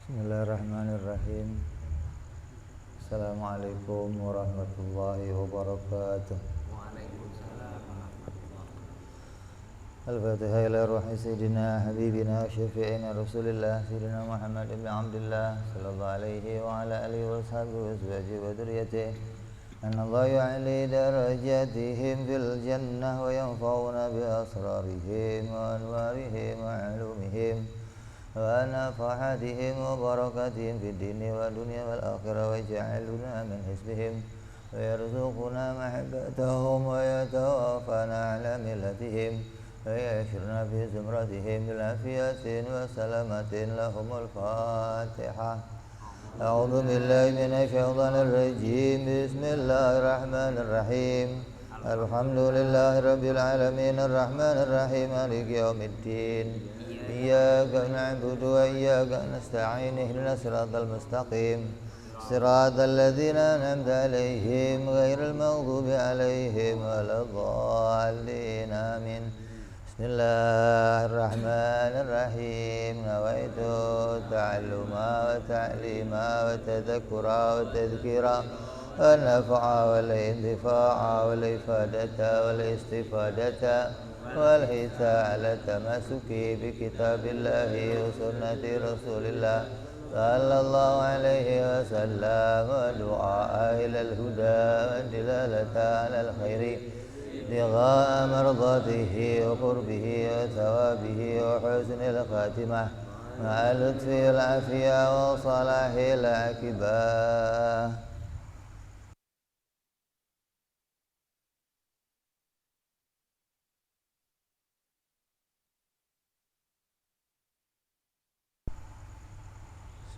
Bismillahirrahmanirrahim. Assalamualaikum warahmatullahi wabarakatuh. Al-Fatihah ila ruhi Sayyidina Habibina Syafi'ina Rasulillah Sayyidina Muhammad ibn Abdullah Sallallahu alaihi wa ala alihi wa sahbihi wa azwajihi wa dhurriyyatihi Allah yu'ali darajatihim fil jannah wa yanfa'una bi asrarihim wa anwarihim wa ulumihim wa nafahatihim wa barakatihim fid dini wa dunya wal akhirah wa ja'aluna min hisbihim wa yarzuquna mahabbatahum wa yatawaffana ala millatihim wa yashirna fi zumratihim bil afiyatin wa salamatin lahumul fatihah. A'udzu billahi minasy syaithanir rajim. Bismillahirrahmanirrahim. Alhamdulillahirabbil alamin arrahmanir rahim maliki yaumiddin. Iyyaka na'budu wa iyyaka nasta'in ihdinas siratal mustaqim siratal ladzina an'amta 'alaihim ghairil maghdubi 'alaihim waladdallin amin. Bismillahirrahmanirrahim. Nawaitu ta'alluma wa ta'lima wa tadhakkura wa tadhkira wa nafa'a wal intifa'a wal ifadata wal istifadata wal hisa ala tamasuki bi kitabillahi wa sunnati rasulillah sallallahu alaihi wasallam wa du'a ilal huda wa dilalata alal khairi لغاء مرضاته وقربه وثوابه وحسن الخاتمة مع لطف العافية وصلاح العاقبة.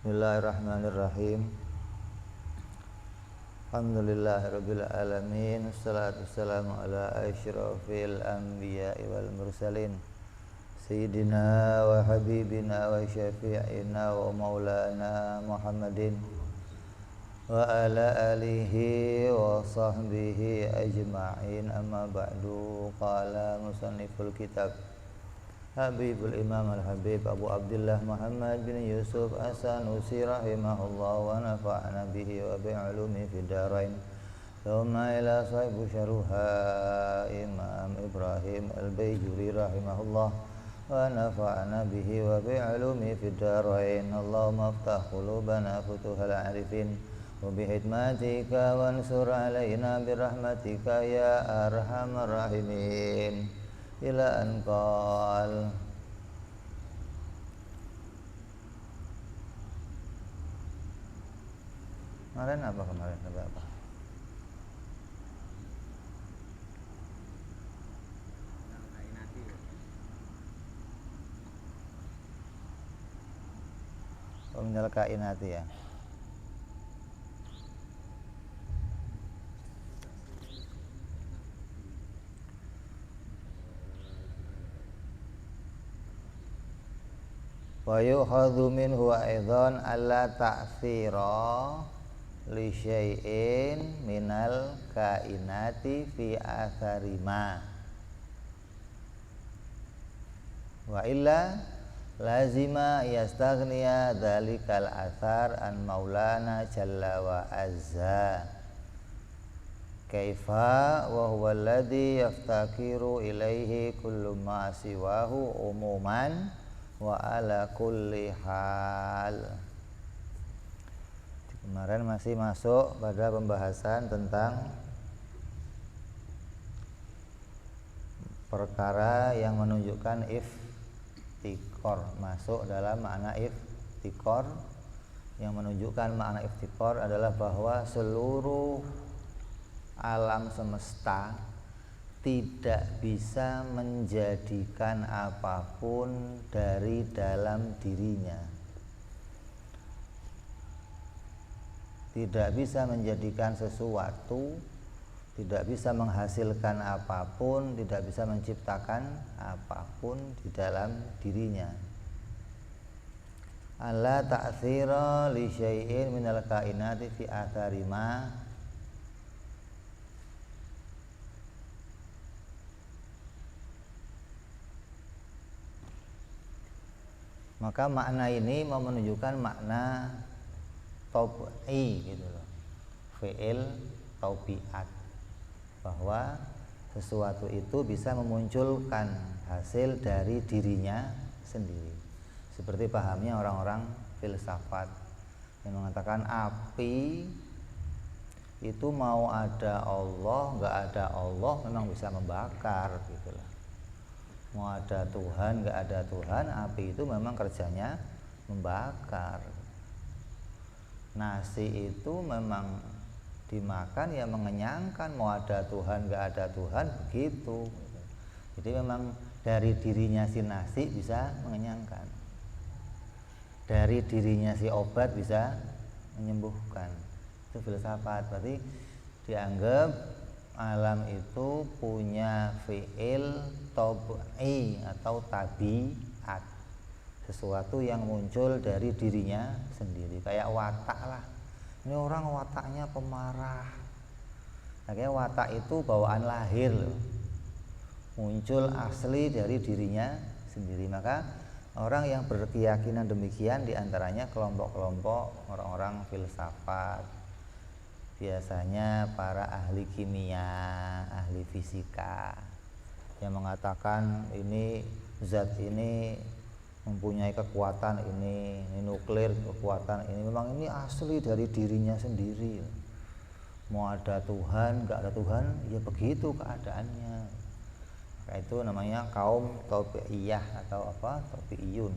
Bismillahirrahmanirrahim. Alhamdulillahirabbil alamin. Wassalatu wassalamu ala asyrafil anbiya'i wal mursalin sayyidina wa habibina wa syafi'ina wa maulana Muhammadin wa ala alihi wa sahbihi ajma'in. Amma ba'du. Qala musanniful kitab Habibul Imam Al-Habib Abu Abdullah Muhammad bin Yusuf As-Sanusi rahimahullah wa nafa'ana bihi wa bi'ulumi fid darain. Thumma ila sahibu syaruha Imam Ibrahim Al-Bayjuri rahimahullah wa nafa'ana bihi wa bi'ulumi fid darain. Allahumma aftah qulubana futuhal arifin wa bihikmatika wansur alaina birahmatika ya arhamar rahimin. Ila anqal kemarin apa menyelkain hati ya. Wa yukhadhu minhu aidan alla ta'thira li syai'in minal kainati fi athari ma wa illa lazima yastaghniya dhalikal athar an maulana jalla wa azza kaifa wa huwa alladhi yaftakiru ilaihi kullu ma siwahu umuman wa ala kulli hal. Kemarin masih masuk pada pembahasan tentang perkara yang menunjukkan iftikor, masuk dalam makna iftikor. Yang menunjukkan makna iftikor adalah bahwa seluruh alam semesta tidak bisa menjadikan apapun dari dalam dirinya. Tidak bisa menjadikan sesuatu, tidak bisa menghasilkan apapun, tidak bisa menciptakan apapun di dalam dirinya. Alla ta'thira li syai'in minal kainati fi athari ma Maka makna ini mau menunjukkan makna taubi gitu loh. Fi'il taubiat, bahwa sesuatu itu bisa memunculkan hasil dari dirinya sendiri. Seperti pahamnya orang-orang filsafat yang mengatakan api itu mau ada Allah, nggak ada Allah memang bisa membakar gitu loh. Mau ada Tuhan, nggak ada Tuhan, api itu memang kerjanya membakar. Nasi itu memang dimakan ya mengenyangkan, mau ada Tuhan, nggak ada Tuhan, begitu. Jadi memang dari dirinya si nasi bisa mengenyangkan, dari dirinya si obat bisa menyembuhkan. Itu filsafat. Berarti dianggap alam itu punya fi'il tabi'i atau tabiat, sesuatu yang muncul dari dirinya sendiri. Kayak watak lah, ini orang wataknya pemarah. Nah, kayak watak itu bawaan lahir loh, muncul asli dari dirinya sendiri. Maka orang yang berkeyakinan demikian diantaranya kelompok-kelompok orang-orang filsafat, biasanya para ahli kimia, ahli fisika, yang mengatakan ini zat ini mempunyai kekuatan ini nuklir, kekuatan ini memang ini asli dari dirinya sendiri. Mau ada Tuhan, nggak ada Tuhan, ya begitu keadaannya. Maka itu namanya kaum tabi'iyah atau apa, tabi'iyun,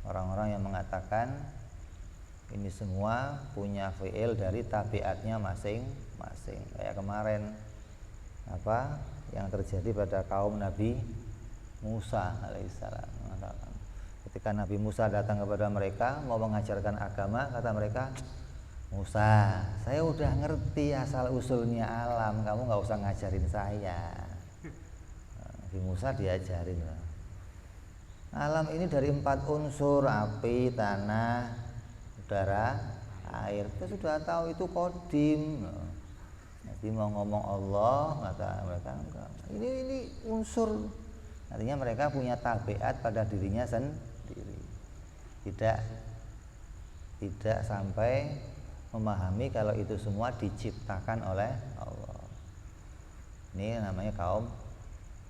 orang-orang yang mengatakan ini semua punya fi'il dari tabiatnya masing-masing. Kayak kemarin apa yang terjadi pada kaum Nabi Musa alaihissalam. Ketika Nabi Musa datang kepada mereka mau mengajarkan agama, kata mereka, Musa, saya udah ngerti asal usulnya alam, kamu nggak usah ngajarin saya. Nabi Musa diajarin. Alam ini dari 4 unsur, api, tanah, udara, air. Kita sudah tahu itu kodim. Nanti mau ngomong Allah, kata mereka enggak. Ini unsur. Artinya mereka punya tabiat pada dirinya sendiri. Tidak sampai memahami kalau itu semua diciptakan oleh Allah. Ini namanya kaum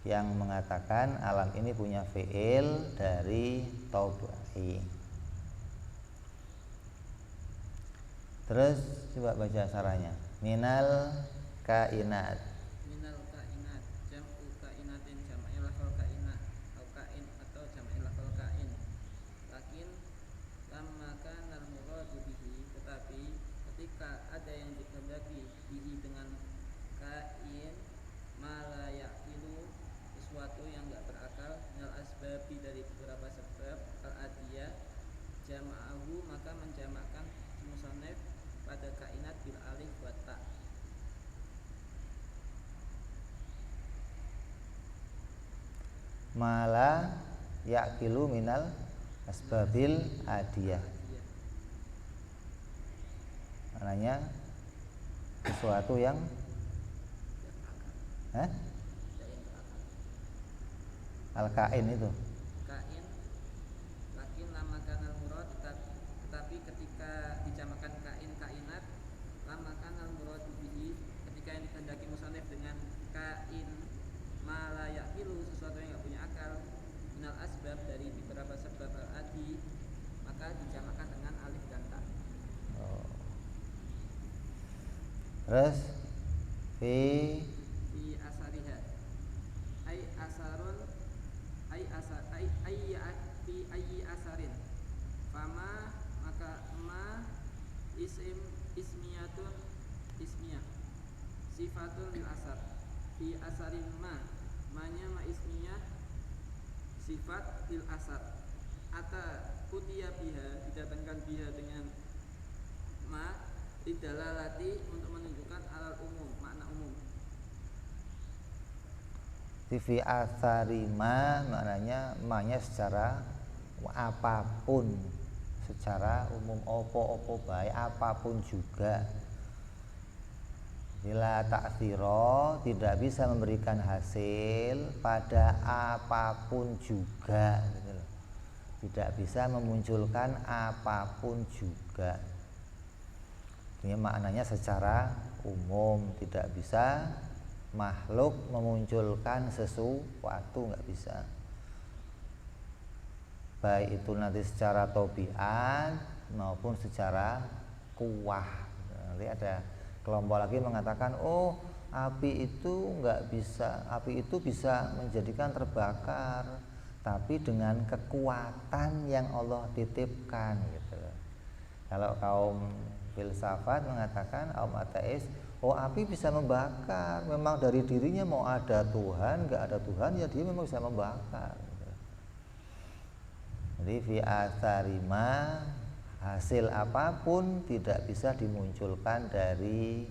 yang mengatakan alam ini punya fi'il dari tabi'i. Terus coba baca saranya. Minal kainat. Minal kainat, jam'u kainatin, jam'il lafal kainat, atau kain atau jam'il lafal kain. Lakin lamma kana al-muradu bihi, tetapi ketika ada yang dikehendaki bihi dengan kain, ma la yaqilu, sesuatu yang enggak berakal, minal asbabi, dari beberapa sebab, al-adiyah, jama'ahu, maka menjamakkan musannaf pada kainat bil alif wa ta. Mala yaqilu minal asbabil adiyah. Maknanya sesuatu yang al-kain itu. Kain, lakin lama kanal murad, tetapi ketika dijamakan kain kainat, lama kanal murad bihi, ketika yang dikehendaki musannaf dengan kain ma la yaqilu, sesuatu yang enggak punya akal, minal asbab, dari beberapa sebab al-adi, maka dijamakan dengan alif dan ta. Terus fi Asariha, ai asarun, ai asar, ai fi ayyi asarin, fama, maka ma ismiyatun, ismiyah, sifatun lil asar, fi asarin ma, manya ma ismiyah, sifat lil asar. Ata utiya biha, didatangkan biha dengan ma, didalalati, untuk menunjukkan alal umum, makna umum. fi asarima maknanya maknya secara apapun, secara umum, opo baik apapun juga. Bila ta'thiro, tidak bisa memberikan hasil pada apapun juga gitu loh. tidak bisa memunculkan apapun juga. Ini maknanya secara umum, tidak bisa makhluk memunculkan sesuatu, nggak bisa. Baik itu nanti secara tabiat maupun secara kuah. Nanti ada kelompok lagi mengatakan, oh api itu nggak bisa, api itu bisa menjadikan terbakar, tapi dengan kekuatan yang Allah titipkan gitu. Kalau kaum filsafat mengatakan, kaum ateis, oh api bisa membakar, memang dari dirinya mau ada Tuhan, nggak ada Tuhan ya dia memang bisa membakar. Jadi fi atharima, hasil apapun tidak bisa dimunculkan dari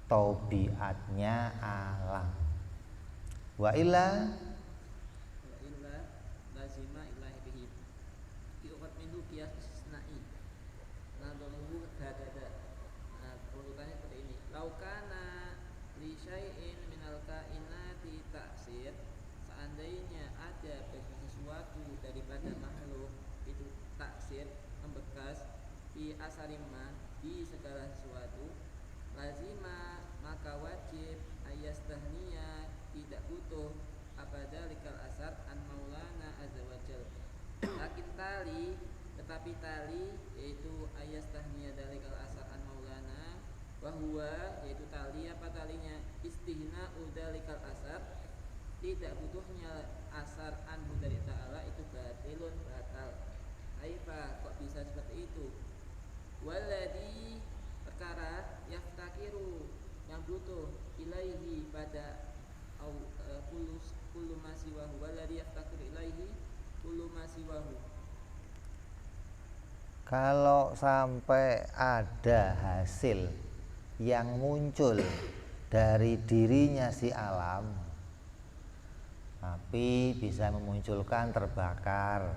tabiatnya alam. Wa illa lazima ilahi bihi yuqad minhu qiyas istisna'i nadhamuhu hakada. Nah, urutannya seperti ini. Laukana li syai'in minal kainati ta'sir, seandainya ada bagi sesuatu daripada makhluk itu taksir, membekas, di asarimma, di segala sesuatu, lazima, maka wajib, ayastahniya, tidak butuh, abadalikal asar an maulana azza wajal. Lakin tali, tetapi tali, yaitu ayastahniya dalikal asar an maulana, bahwa yaitu tali, apa talinya, istihna udalikal asar, tidak butuhnya asar anhu dari ta'ala, itu batilun, batal. Aifa, kok bisa seperti itu? Walladhi, perkara yaftakiru, yang butuh, ilaihi, pada kullu masiwahu, walladhi yaftakiru ilaihi kullu masiwahu. Kalau sampai ada hasil yang muncul dari dirinya si alam, api bisa memunculkan terbakar,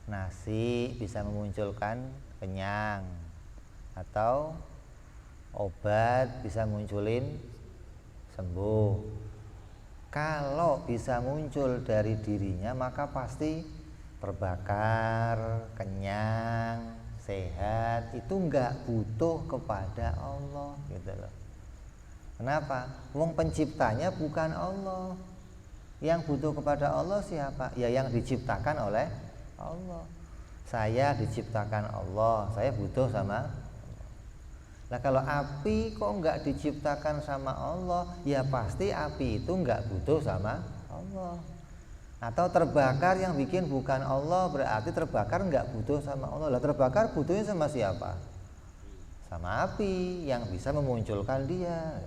nasi bisa memunculkan kenyang, atau obat bisa munculin sembuh. Kalau bisa muncul dari dirinya maka pasti terbakar, kenyang, sehat. Itu enggak butuh kepada Allah gitu loh. Kenapa? Wong penciptanya bukan Allah. Yang butuh kepada Allah siapa? Ya yang diciptakan oleh Allah. Saya diciptakan Allah, saya butuh sama Allah. Nah kalau api kok enggak diciptakan sama Allah, ya pasti api itu enggak butuh sama Allah. Atau terbakar yang bikin bukan Allah, berarti terbakar enggak butuh sama Allah. Lah terbakar butuhnya sama siapa? Sama api yang bisa memunculkan dia.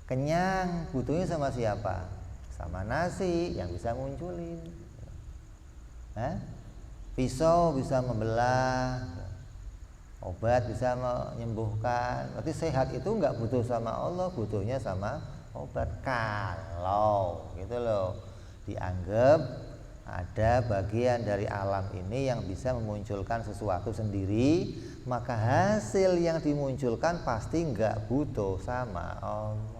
Kenyang butuhnya sama siapa? Sama nasi yang bisa munculin. Pisau bisa membelah, obat bisa menyembuhkan. Berarti sehat itu nggak butuh sama Allah, butuhnya sama obat. Kalau gitu loh, dianggap ada bagian dari alam ini yang bisa memunculkan sesuatu sendiri, maka hasil yang dimunculkan pasti nggak butuh sama Allah.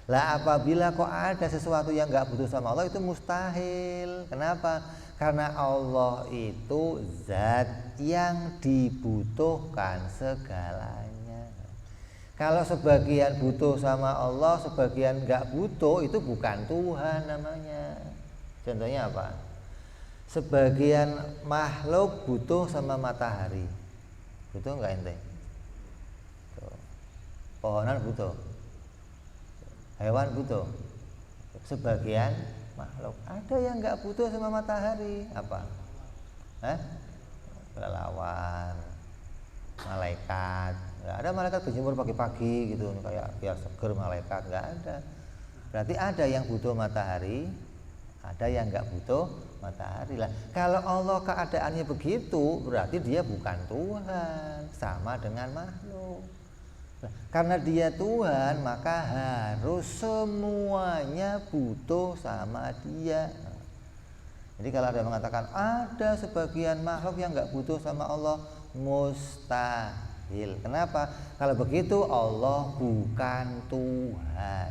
Lah apabila kok ada sesuatu yang nggak butuh sama Allah, itu mustahil. Kenapa? Karena Allah itu zat yang dibutuhkan segalanya. Kalau sebagian butuh sama Allah, sebagian nggak butuh, itu bukan Tuhan namanya. Contohnya apa? Sebagian makhluk butuh sama matahari, butuh nggak ente? Pohonan butuh, hewan butuh, sebagian makhluk. Ada yang nggak butuh sama matahari, apa? Kelelawar, malaikat. Nggak ada malaikat berjemur pagi-pagi gitu, kayak biar seger malaikat, nggak ada. Berarti ada yang butuh matahari, ada yang nggak butuh matahari. Lah kalau Allah keadaannya begitu, berarti dia bukan Tuhan, sama dengan makhluk. Karena dia Tuhan, maka harus semuanya butuh sama dia. Jadi kalau ada yang mengatakan ada sebagian makhluk yang nggak butuh sama Allah, mustahil. Kenapa? Kalau begitu Allah bukan Tuhan.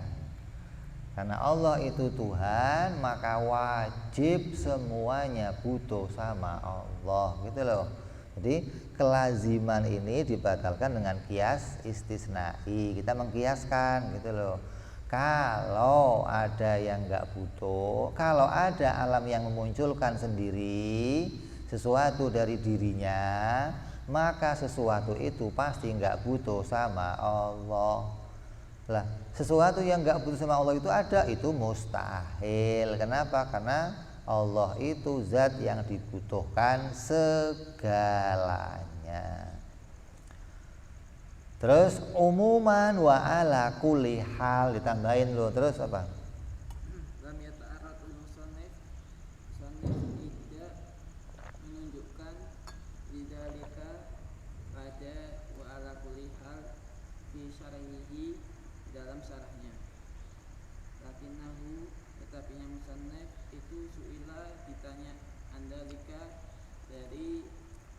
Karena Allah itu Tuhan, maka wajib semuanya butuh sama Allah, gitu loh. Jadi kelaziman ini dibatalkan dengan kias istisnai. Kita mengkiaskan, gitu loh. Kalau ada yang nggak butuh, kalau ada alam yang memunculkan sendiri sesuatu dari dirinya, maka sesuatu itu pasti nggak butuh sama Allah. Lah, sesuatu yang nggak butuh sama Allah itu ada, itu mustahil. Kenapa? Karena Allah itu zat yang dibutuhkan segalanya. Terus umuman wa ala kulli hal ditambahin loh. Terus apa? Lam yata'arradul musannif tidak menunjukkan lidzalika pada wa ala kulli hal fi syarhihi dalam syarahnya. Lakinnahu tetapinya musannif itu suila ditanya andalika dari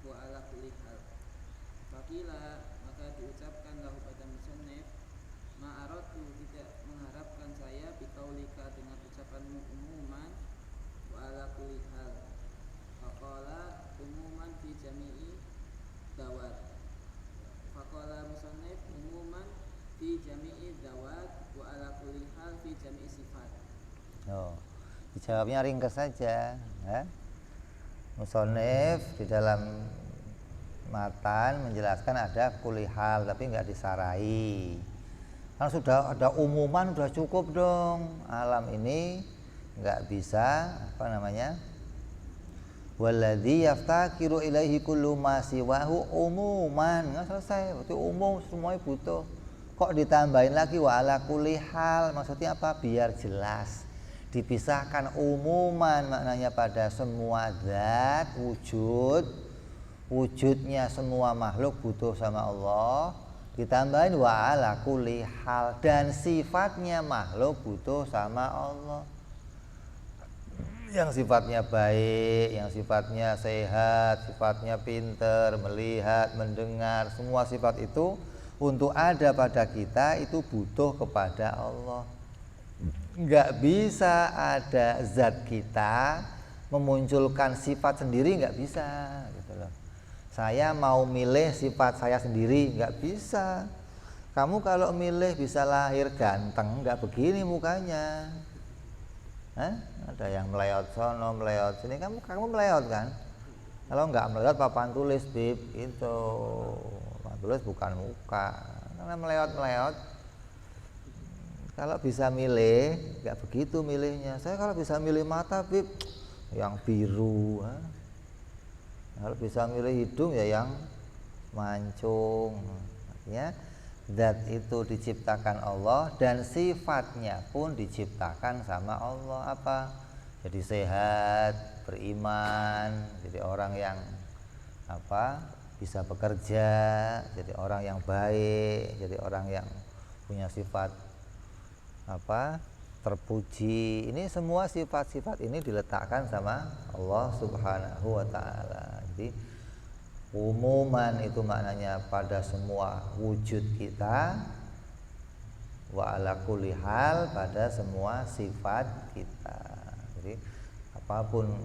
wa ala kulli hal. Fakila maka diucapkan lahu pada musannif ma'aratu tidak mengharapkan saya bikaulika dengan ucapanmu umuman wa ala kulli hal. Faqala umuman fi jami'i dawat. Faqala musannif umuman fi jami'i dawat wa ala kulli hal fi jami'i sifat. Oh, dijawabnya ringkas saja, ya. Musannif di dalam matan menjelaskan ada kulihal tapi nggak disarai. Kalau sudah ada umuman sudah cukup dong. Alam ini nggak bisa waladzi yaftakiru ilaihi kullu ma siwahu umuman. Nggak selesai, berarti umum semuanya butuh. Kok ditambahin lagi wa ala kulli hal? Maksudnya apa? Biar jelas. Dipisahkan umuman maknanya pada semua zat wujudnya semua makhluk butuh sama Allah, ditambahin wa ala kulli hal, dan sifatnya makhluk butuh sama Allah. Yang sifatnya baik, yang sifatnya sehat, sifatnya pinter, melihat, mendengar, semua sifat itu untuk ada pada kita itu butuh kepada Allah. Nggak bisa ada zat kita memunculkan sifat sendiri, nggak bisa, gitu loh. Saya mau milih sifat saya sendiri, nggak bisa. Kamu kalau milih bisa lahir ganteng, nggak begini mukanya. Ada yang meleot sono, meleot sini, kamu meleot kan? Kalau nggak meleot papan tulis, bib, itu papan tulis bukan muka, karena meleot. Kalau bisa milih, nggak begitu milihnya. Saya kalau bisa milih mata, bib, yang biru. Kalau bisa milih hidung ya yang mancung. Artinya zat itu diciptakan Allah dan sifatnya pun diciptakan sama Allah. Apa? Jadi sehat, beriman, jadi orang yang bisa bekerja, jadi orang yang baik, jadi orang yang punya sifat terpuji. Ini semua sifat-sifat ini diletakkan sama Allah Subhanahu wa ta'ala. Jadi umuman itu maknanya pada semua wujud kita, wa ala kulli hal pada semua sifat kita. Jadi apapun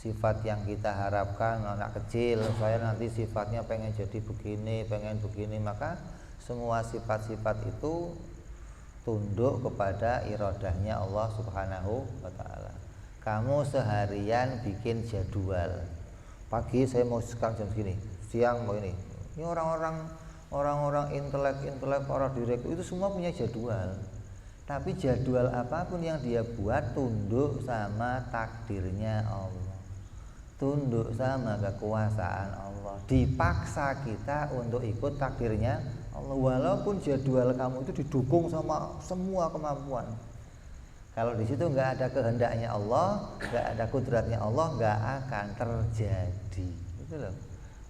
sifat yang kita harapkan, anak kecil saya nanti sifatnya pengen jadi begini, maka semua sifat-sifat itu tunduk kepada iradahnya Allah Subhanahu wa ta'ala. Kamu seharian bikin jadwal, pagi saya mau sekarang jam segini, siang mau ini orang-orang intelek para direktur itu semua punya jadwal. Tapi jadwal apapun yang dia buat tunduk sama takdirnya Allah, tunduk sama kekuasaan Allah. Dipaksa kita untuk ikut takdirnya Allah, walaupun jadwal kamu itu didukung sama semua kemampuan. Kalau di situ nggak ada kehendaknya Allah, nggak ada kudratnya Allah, nggak akan terjadi. Itu loh.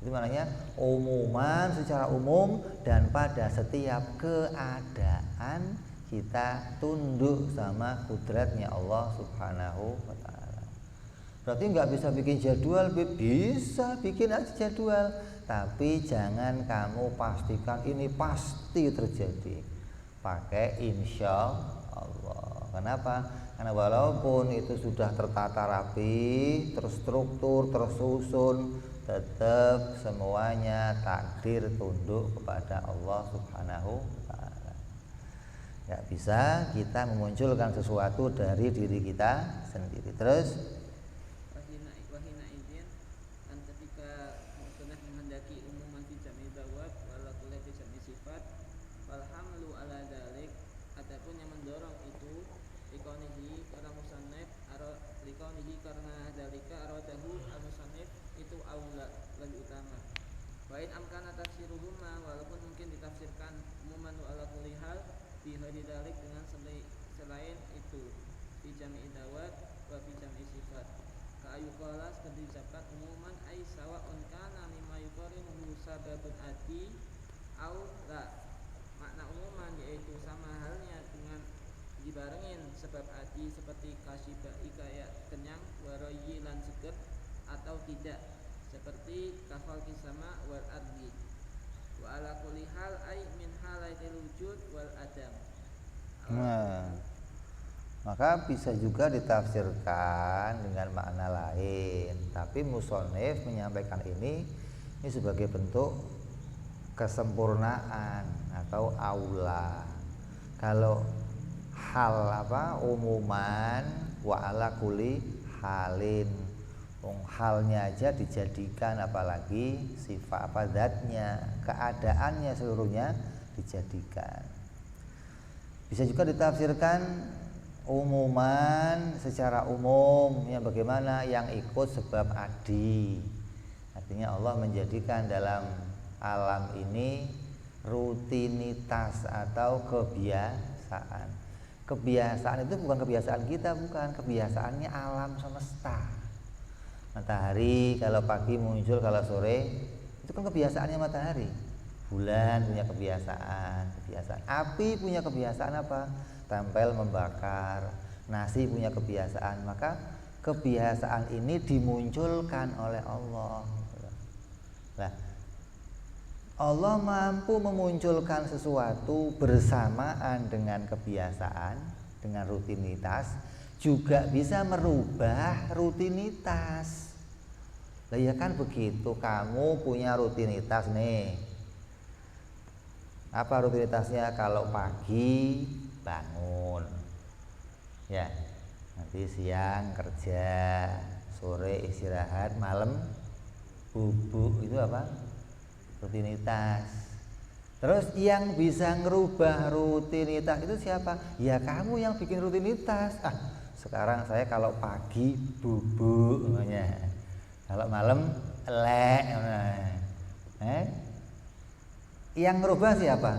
Itu maknanya umuman secara umum dan pada setiap keadaan kita tunduk sama kudratnya Allah Subhanahu wa ta'ala. Berarti nggak bisa bikin jadwal, bisa bikin aja jadwal. Tapi jangan kamu pastikan ini pasti terjadi. Pakai insya Allah. Kenapa? Karena walaupun itu sudah tertata rapi, terstruktur, tersusun, tetap semuanya takdir tunduk kepada Allah Subhanahu wa Ta'ala. Nggak bisa kita memunculkan sesuatu dari diri kita sendiri. Terus wahina izin dan ketika musannaf menghendaki umuman fi jam'i dawab wala kulli fi jam'i sifat wal hamlu ala dzalik, adapun yang mendorong itu likonihi karena musannaf likonihi karena dzalika aradahu al musannaf itu aula lebih utama. Wa in amkana tafsiruhuma, walaupun mungkin ditafsirkan umuman ala kulli hal fi hadhi dzalik dengan selain itu fi jam'i dawab wa fi jam'i sifat. Ayuqala seperti diucapkan umuman ay sawa'un kana mimma yuqarinuhu sababun ati au la. Makna umuman yaitu sama halnya dengan dibarengin sebab ati seperti kasyibai kayak kenyang, warayi lan seger, atau tidak seperti kafal kisama wal ardi. Wa ala kulli hal ay min halaitil wujud wal adam. Maka bisa juga ditafsirkan dengan makna lain, tapi musannif menyampaikan ini sebagai bentuk kesempurnaan atau aula. Kalau hal umuman wa ala kulli halin, halnya aja dijadikan, apalagi sifat zatnya, keadaannya seluruhnya dijadikan. Bisa juga ditafsirkan umuman secara umum, yang bagaimana yang ikut sebab adi. Artinya Allah menjadikan dalam alam ini rutinitas atau kebiasaan. Kebiasaan itu bukan kebiasaan kita, bukan, kebiasaannya alam semesta. Matahari kalau pagi muncul, kalau sore itu kan kebiasaannya matahari. Bulan punya kebiasaan. Api punya kebiasaan apa? Tempel membakar. Nasi punya kebiasaan. Maka kebiasaan ini dimunculkan oleh Allah. Nah, Allah mampu memunculkan sesuatu bersamaan dengan kebiasaan, dengan rutinitas, juga bisa merubah rutinitas. Lah ya kan begitu, kamu punya rutinitas nih. Apa rutinitasnya? Kalau pagi bangun, ya, nanti siang kerja, sore istirahat, malam bubuk, itu apa? Rutinitas. Terus yang bisa ngerubah rutinitas itu siapa? Ya kamu yang bikin rutinitas. Sekarang saya kalau pagi bubuk namanya, kalau malam elek. Yang ngerubah siapa?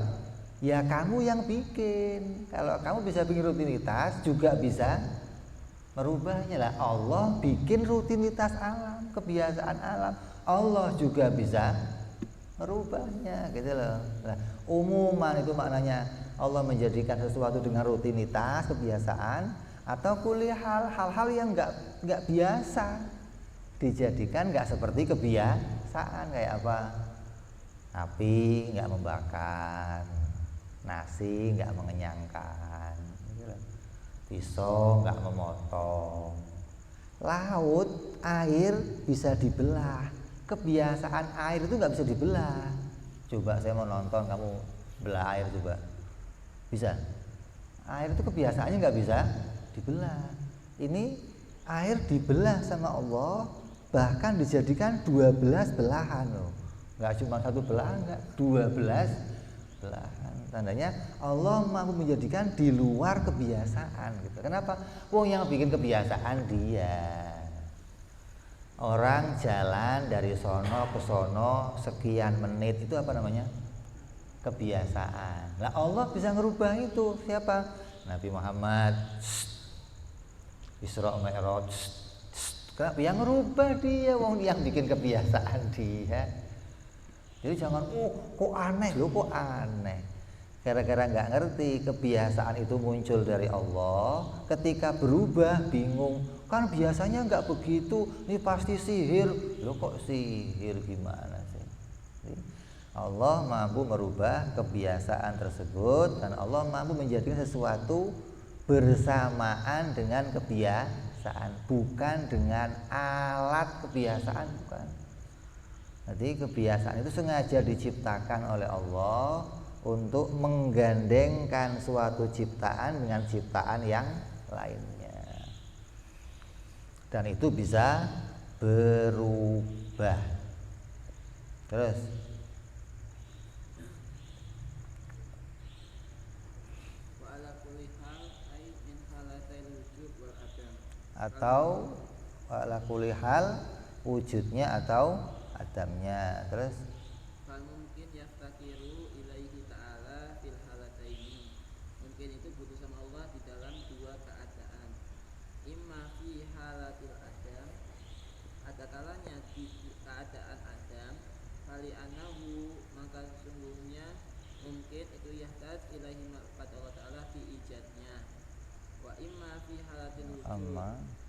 Ya kamu yang bikin. Kalau kamu bisa bikin rutinitas, juga bisa merubahnya. Lah Allah bikin rutinitas alam, kebiasaan alam, Allah juga bisa merubahnya, gitu loh. Nah, umuman itu maknanya Allah menjadikan sesuatu dengan rutinitas, kebiasaan, atau kuliah hal-hal yang nggak biasa dijadikan nggak seperti kebiasaan. Kayak apa? Api nggak membakar, nasi nggak mengenyangkan, pisau nggak memotong, laut, air bisa dibelah. Kebiasaan air itu nggak bisa dibelah. Coba saya mau nonton kamu belah air, coba. Bisa? Air itu kebiasaannya nggak bisa dibelah. Ini air dibelah sama Allah, bahkan dijadikan 12 belahan loh. Nggak cuma satu belahan, nggak, 12 belahan. Tandanya Allah mampu menjadikan di luar kebiasaan gitu. Kenapa? Wong yang bikin kebiasaan Dia. Orang jalan dari sono ke sono sekian menit, itu apa namanya? Kebiasaan. Nah Allah bisa ngerubah itu. Siapa? Nabi Muhammad. Isra Mi'raj. Kenapa? Yang ngerubah Dia, wong yang bikin kebiasaan Dia. Jadi jangan, kok aneh loh, kok aneh. Gara-gara nggak ngerti kebiasaan itu muncul dari Allah, ketika berubah bingung. Kan biasanya nggak begitu, ini pasti sihir. Loh kok sihir, gimana sih? Allah mampu merubah kebiasaan tersebut, dan Allah mampu menjadikan sesuatu bersamaan dengan kebiasaan, bukan dengan alat kebiasaan, bukan. Jadi kebiasaan itu sengaja diciptakan oleh Allah untuk menggandengkan suatu ciptaan dengan ciptaan yang lainnya, dan itu bisa berubah. Terus atau ala kulli hal wujudnya atau adamnya. Terus fal mungkin yaftakiru ilaihi ta'ala fil halataini. Mungkin itu butuh sama Allah di dalam dua keadaan. Imma fi halatil adam, ada kalanya di keadaan adam, kali anahu, maka sesungguhnya mungkin itu yahtaj ilaihi pada Allah Ta'ala fi ijadnya. Wa imma fi halatil wujud,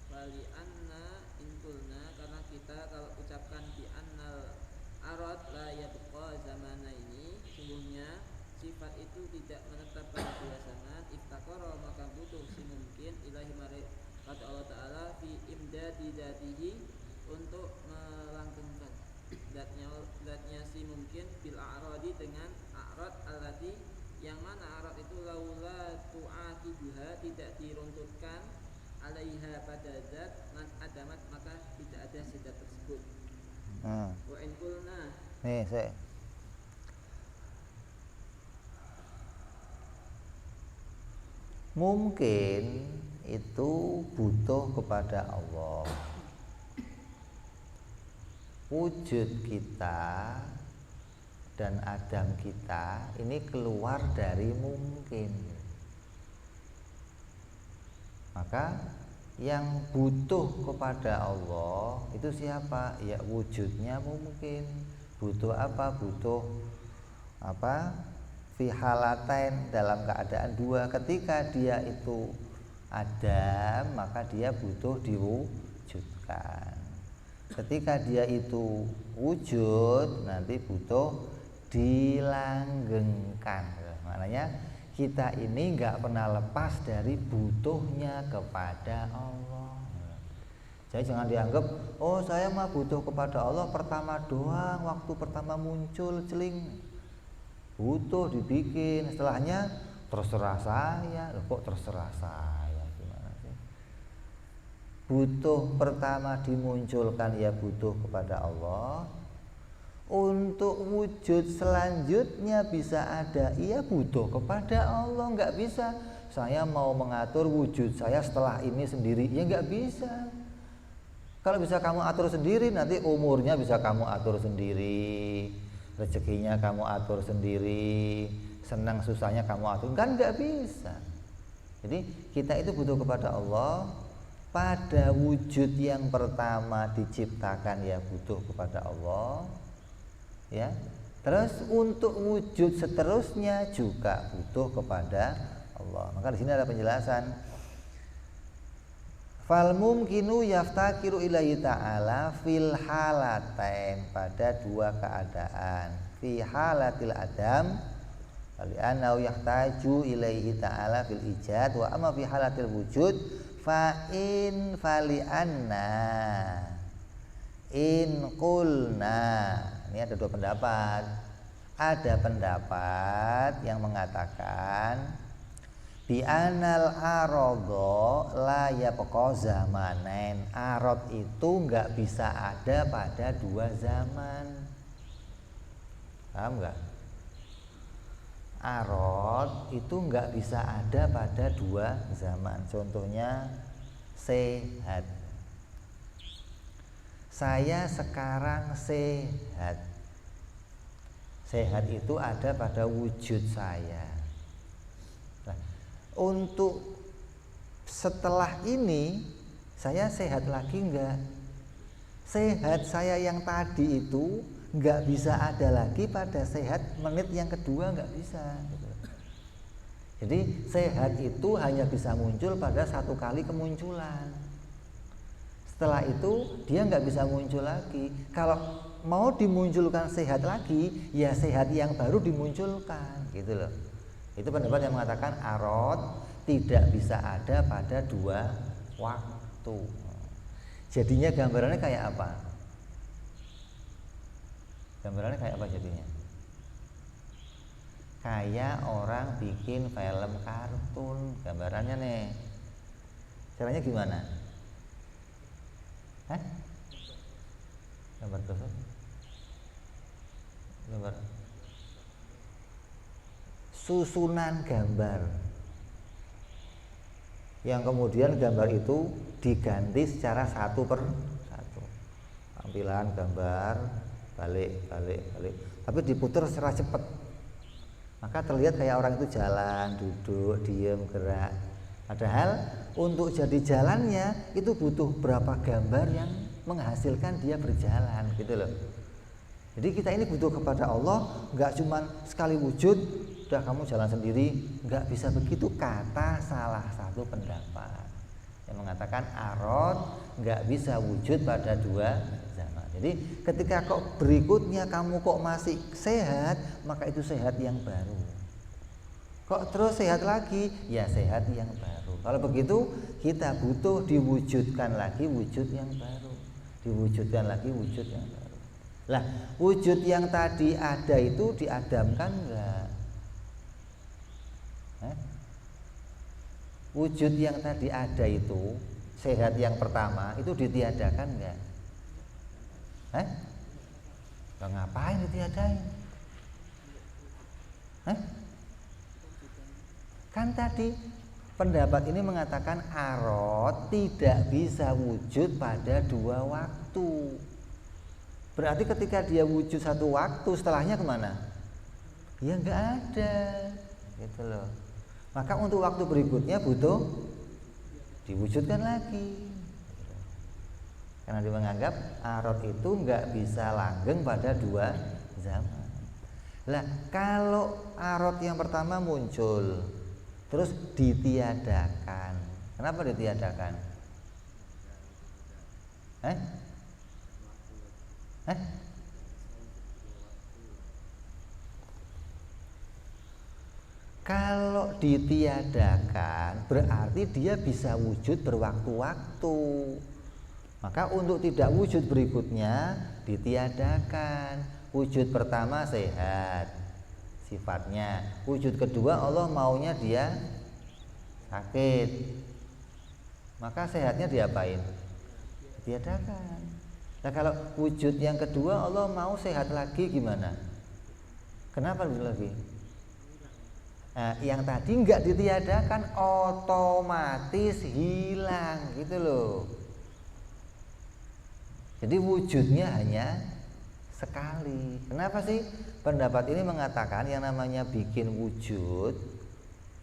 kali anna inkulna, karena kita kalau ucapkan bi annal arad la yabqa zamana ini, sungguhnya sifat itu tidak menetap pada dua zaman. Iftakara, maka butuh si mungkin ilahi mari pada Allah Ta'ala fi imdadi datihi, untuk melanggengkan zatnya si mungkin bil a'radi, dengan a'rad allati, yang mana a'rad itu laula tu'aqibuha, tidak diruntutkan alaiha pada zat man adamat, maka tidak ada zat tersebut. Wa in qulna, nih saya mungkin itu butuh kepada Allah. Wujud kita dan adam kita ini keluar dari mungkin. Maka yang butuh kepada Allah itu siapa? Ya wujudnya mungkin. Butuh apa? Butuh apa? Fi halatain, dalam keadaan dua. Ketika dia itu adam, maka dia butuh diwujudkan. Ketika dia itu wujud, nanti butuh dilanggengkan. Maknanya kita ini nggak pernah lepas dari butuhnya kepada Allah. Jadi jangan dianggap, oh saya mah butuh kepada Allah pertama doang, waktu pertama muncul celing, butuh dibikin, setelahnya terserah saya. Loh, kok terserah saya? Gimana sih? Butuh pertama dimunculkan ya butuh kepada Allah. Untuk wujud selanjutnya bisa ada, iya butuh kepada Allah. Nggak bisa saya mau mengatur wujud saya setelah ini sendiri, ya nggak bisa. Kalau bisa kamu atur sendiri, nanti umurnya bisa kamu atur sendiri, rezekinya kamu atur sendiri, senang susahnya kamu atur, kan nggak bisa. Jadi kita itu butuh kepada Allah. Pada wujud yang pertama diciptakan ya butuh kepada Allah, ya. Terus untuk wujud seterusnya juga butuh kepada Allah. Maka di sini ada penjelasan. Fal mumkinu yaftakiru ilaihi ta'ala fil halatain, pada dua keadaan. Fi halatil adam li'annahu yahtaju ilaihi ta'ala fil ijad, wa amma fi halatil wujud fa in fali'anna in qulna. Ini ada dua pendapat. Ada pendapat yang mengatakan bi anal aradha la yabqa zamanen. Arad itu enggak bisa ada pada dua zaman. Paham enggak? Arad itu enggak bisa ada pada dua zaman. Contohnya sehat. Saya sekarang sehat. Sehat itu ada pada wujud saya. Nah, untuk setelah ini saya sehat lagi enggak? Sehat saya yang tadi itu enggak bisa ada lagi pada sehat menit yang kedua, enggak bisa. Jadi sehat itu hanya bisa muncul pada satu kali kemunculan. Setelah itu dia nggak bisa muncul lagi. Kalau mau dimunculkan sehat lagi, ya sehat yang baru dimunculkan, gitu loh. Itu pendapat yang mengatakan arad tidak bisa ada pada dua waktu. Jadinya gambarannya kayak apa? Gambarannya kayak apa jadinya? Kayak orang bikin film kartun, gambarannya nih. Caranya gimana? Hah? Gambar terus? Gambar susunan gambar yang kemudian gambar itu diganti secara satu per satu. Tampilan gambar balik, tapi diputar secara cepat. Maka terlihat kayak orang itu jalan, duduk, diem, gerak. Padahal untuk jadi jalannya itu butuh berapa gambar yang menghasilkan dia berjalan, gitu loh. Jadi kita ini butuh kepada Allah, nggak cuma sekali wujud, udah kamu jalan sendiri, nggak bisa begitu, kata salah satu pendapat yang mengatakan arad nggak bisa wujud pada dua zaman. Jadi ketika kok berikutnya kamu kok masih sehat, maka itu sehat yang baru. Kok terus sehat lagi, ya sehat yang baru. Kalau begitu kita butuh diwujudkan lagi wujud yang baru, diwujudkan lagi wujud yang baru. Lah wujud yang tadi ada itu diadamkan enggak? Wujud yang tadi ada itu sehat yang pertama itu ditiadakan enggak? Ngapain ditiadain? Kan tadi pendapat ini mengatakan arad tidak bisa wujud pada dua waktu. Berarti ketika dia wujud satu waktu, setelahnya kemana? Ya nggak ada, gitu loh. Maka untuk waktu berikutnya butuh diwujudkan lagi. Karena dia menganggap arad itu nggak bisa langgeng pada dua zaman. Lah kalau arad yang pertama muncul, terus ditiadakan, kenapa ditiadakan? Kalau ditiadakan berarti dia bisa wujud berwaktu-waktu. Maka untuk tidak wujud berikutnya ditiadakan. Wujud pertama sehat sifatnya, wujud kedua Allah maunya dia sakit, maka sehatnya diapain? Ditiadakan. Nah kalau wujud yang kedua Allah mau sehat lagi gimana? Kenapa lagi? Nah, yang tadi nggak ditiadakan otomatis hilang, gitu loh. Jadi wujudnya hanya sekali. Kenapa sih pendapat ini mengatakan yang namanya bikin wujud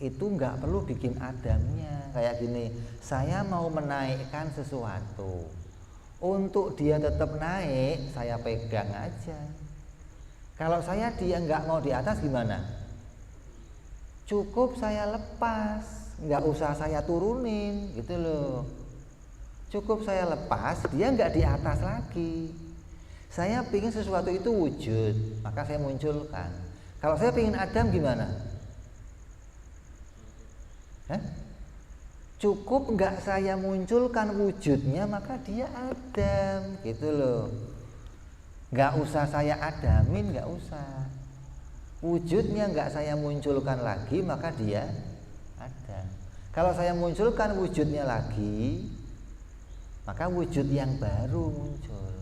itu nggak perlu bikin adamnya. Kayak gini, saya mau menaikkan sesuatu, untuk dia tetap naik saya pegang aja. Kalau dia nggak mau di atas gimana? Cukup saya lepas, nggak usah saya turunin, gitu loh. Cukup saya lepas, dia nggak di atas lagi. Saya pingin sesuatu itu wujud, maka saya munculkan. Kalau saya pingin adam gimana? Cukup nggak saya munculkan wujudnya, maka dia adam, gitu loh. Nggak usah saya adamin, nggak usah. Wujudnya nggak saya munculkan lagi, maka dia ada. Kalau saya munculkan wujudnya lagi, maka wujud yang baru muncul.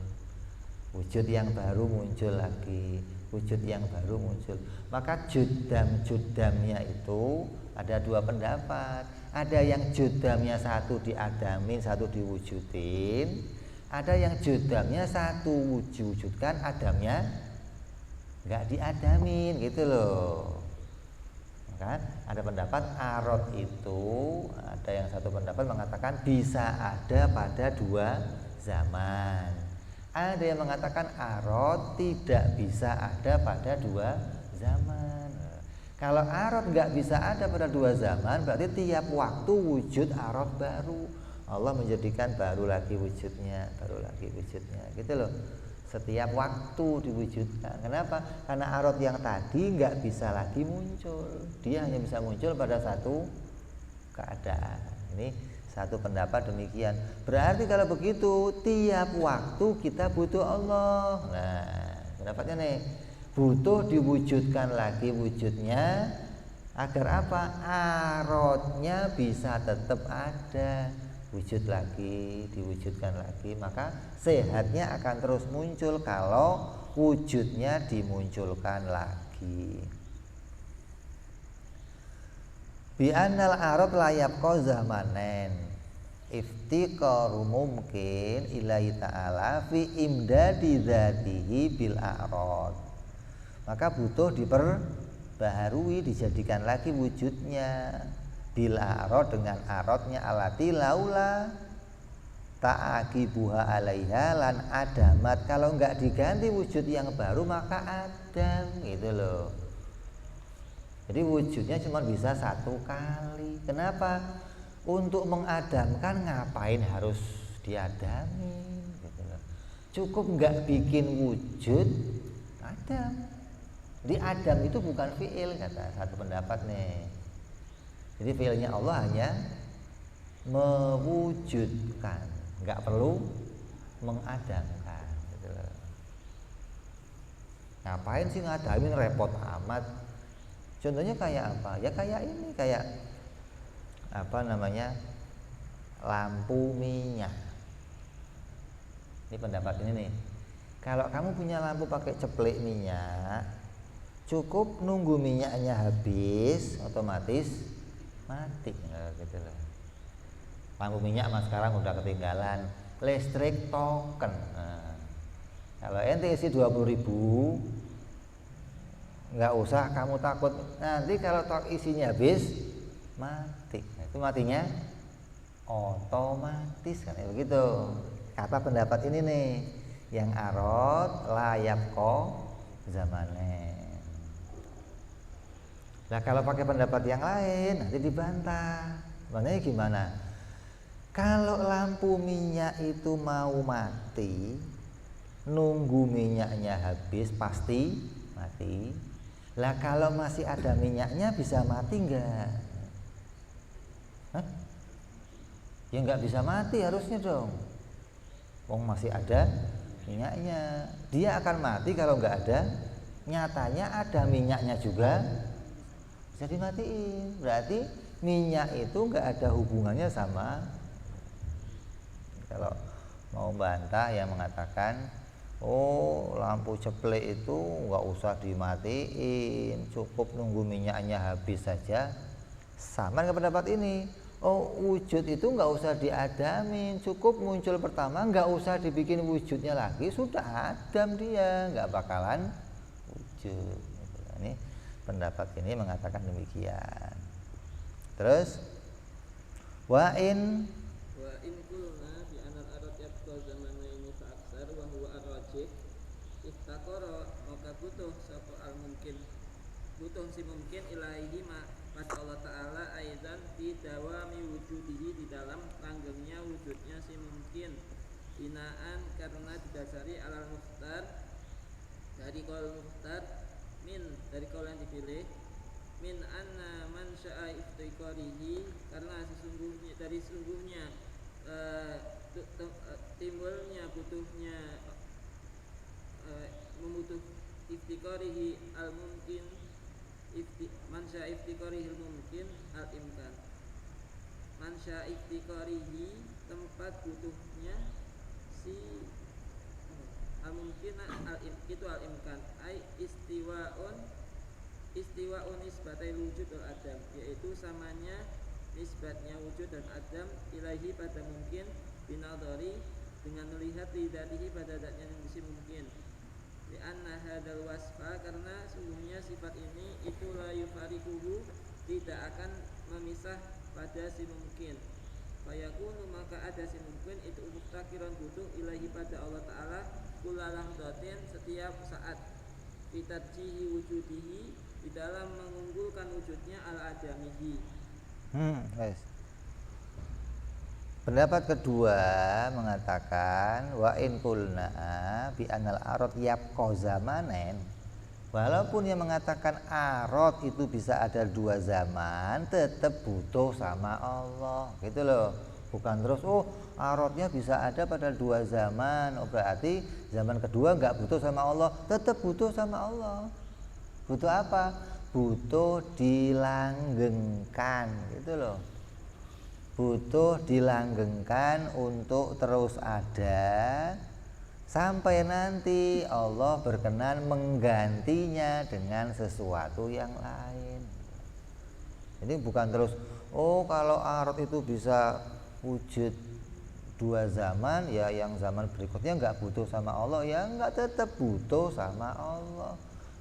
Wujud yang baru muncul lagi, wujud yang baru muncul. Maka judamnya itu ada dua pendapat. Ada yang judamnya satu diadamin, satu diwujudin. Ada yang judamnya satu wujudkan, adamnya nggak diadamin, gitu loh. Kan ada pendapat arad itu, ada yang satu pendapat mengatakan bisa ada pada dua zaman. Ada yang mengatakan arad tidak bisa ada pada dua zaman. Kalau arad nggak bisa ada pada dua zaman, berarti tiap waktu wujud arad baru. Allah menjadikan baru lagi wujudnya, gitu loh. Setiap waktu diwujudkan. Kenapa? Karena arad yang tadi nggak bisa lagi muncul. Dia hanya bisa muncul pada satu keadaan. Ini satu pendapat demikian. Berarti kalau begitu tiap waktu kita butuh Allah. Nah, pendapatnya nih, butuh diwujudkan lagi wujudnya agar apa? Arodnya bisa tetap ada, wujud lagi, diwujudkan lagi, maka sehatnya akan terus muncul kalau wujudnya dimunculkan lagi. Bi annal arad layab ko zamanen iftiqaru mungkin ilahi ta'ala fi imdadi dzatihi bil a'rad. Maka butuh diperbaharui, dijadikan lagi wujudnya bil a'rad, dengan aradnya alati laula ta'aqibuha alaiha lan adamat. Kalau enggak diganti wujud yang baru maka adam, gitu loh. Jadi wujudnya cuma bisa satu kali. Kenapa? Untuk mengadamkan ngapain harus diadami, gitu loh. Cukup enggak bikin wujud adam. Jadi adam itu bukan fiil, kata satu pendapat nih. Jadi fiilnya Allah hanya mewujudkan, nggak perlu mengadamkan, gitu loh. Ngapain sih ngadamin, repot amat. Contohnya kayak apa? Ya kayak ini, kayak apa namanya, lampu minyak. Ini pendapat ini nih. Kalau kamu punya lampu pakai ceplek minyak, cukup nunggu minyaknya habis, otomatis mati, gitu loh. Lampu minyak mas sekarang udah ketinggalan listrik token. Nah, kalau ente isi 20.000, nggak usah kamu takut nanti kalau isinya habis mati. Nah, itu matinya otomatis, kan ya begitu. Kata pendapat ini nih, yang arad layab ko zamanen. Nah kalau pakai pendapat yang lain nanti dibantah. Maknanya gimana? Kalau lampu minyak itu mau mati, nunggu minyaknya habis pasti mati. Lah kalau masih ada minyaknya bisa mati enggak? Hah? Ya enggak bisa mati harusnya dong. Wong masih ada minyaknya. Dia akan mati kalau enggak ada. Nyatanya ada minyaknya juga bisa dimatiin. Berarti minyak itu enggak ada hubungannya sama. Kalau mau bantah yang mengatakan oh lampu ceplek itu nggak usah dimatiin, cukup nunggu minyaknya habis saja, sama dengan pendapat ini. Oh wujud itu nggak usah diadamin, cukup muncul pertama, nggak usah dibikin wujudnya lagi, sudah adam dia, nggak bakalan wujud. Ini pendapat ini mengatakan demikian. Terus wa'in kulna bi anal arad yabqa zamanaini fa aksar wa huwa ar-rajih istaqara, maka butuh sapa al mungkin, butuh si mungkin ilaihi ma pada Allah Ta'ala aidan di dawami wujudihi, di dalam langgengnya wujudnya si mungkin, binaan karena didasari alal mukhtar, dari qaul mukhtar, min dari qaul yang dipilih, min anna man sya'a iftiqarihi, karena sesungguhnya dari sungguhnya timbulnya butuhnya membutuh iftiqarihi al mungkin, man sya'a iftiqarihi al mungkin al imkan, man sya'a iftiqarihi tempat butuhnya si al mungkin al itu al imkan, ai istiwa'un nisbatai wujud wal adam, yaitu samanya nisbatnya wujud dan adam ilahi pada mungkin, binadari dengan melihat lidatihi pada zatnya yang si mungkin, li anna hadal wasfa, karena sungguhnya sifat ini itu la yufarikuhu, tidak akan memisah pada si mungkin, fayakunu maka ada si mungkin itu muftakiran butuh ilahi pada Allah Ta'ala kulalah dotin setiap saat, fitarjihi wujudihi di dalam mengunggulkan wujudnya al adamihi. Guys. Pendapat kedua mengatakan wa in qulna bi anal arad yabqa zamanen, Walaupun yang mengatakan arot itu bisa ada 2 zaman, tetap butuh sama Allah, gitu loh. Bukan terus arotnya bisa ada pada 2 zaman, berarti zaman kedua nggak butuh sama Allah. Tetap butuh sama Allah. Butuh apa? Butuh dilanggengkan, gitu loh. Butuh dilanggengkan untuk terus ada sampai nanti Allah berkenan menggantinya dengan sesuatu yang lain. Jadi bukan terus kalau arot itu bisa wujud 2 zaman, ya yang zaman berikutnya nggak butuh sama Allah, ya nggak, tetap butuh sama Allah.